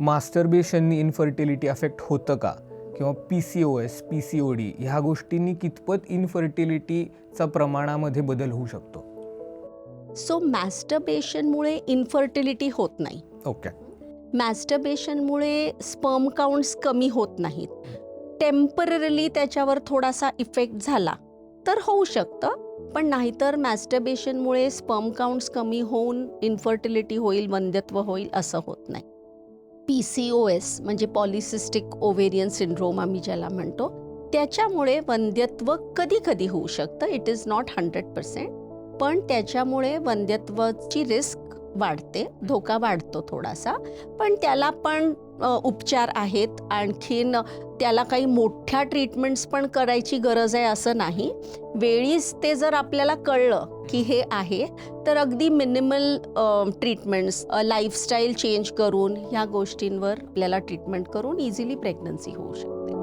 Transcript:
मास्टरबेशननी infertility affect होतं का? किंवा PCOS, PCOD ह्या गोष्टींनी कितपत इन्फर्टिलिटीचा प्रमाणामध्ये बदल होऊ शकतो? सो मॅस्टरबेशनमुळे इन्फर्टिलिटी होत नाही. ओके. मॅस्टरबेशनमुळे स्पर्म काउंट्स कमी होत नाहीत. टेम्पररीली त्याच्यावर थोडासा इफेक्ट झाला तर होऊ शकतं, पण नाहीतर मॅस्टरबेशनमुळे स्पर्म काउंट्स कमी होऊन इन्फर्टिलिटी होईल, वंध्यत्व होईल असं होत नाही. PCOS म्हणजे पॉलिसिस्टिक ओव्हेरियन सिंड्रोम आम्ही ज्याला म्हणतो, त्याच्यामुळे वंध्यत्व कधी कधी होऊ शकतं. इट इज नॉट 100%, पण त्याच्यामुळे वंध्यत्वाची रिस्क वाढते, धोका वाढतो थोडासा. पण त्याला पण उपचार आहेत. आणखीन त्याला काही मोठ्या ट्रीटमेंट्स पण करायची गरज आहे असं नाही. वेळीच ते जर आपल्याला कळलं की हे आहे तर अगदी मिनिमल ट्रीटमेंट्स, लाईफस्टाईल चेंज करून ह्या गोष्टींवर आपल्याला ट्रीटमेंट करून इझिली प्रेग्नन्सी होऊ शकते.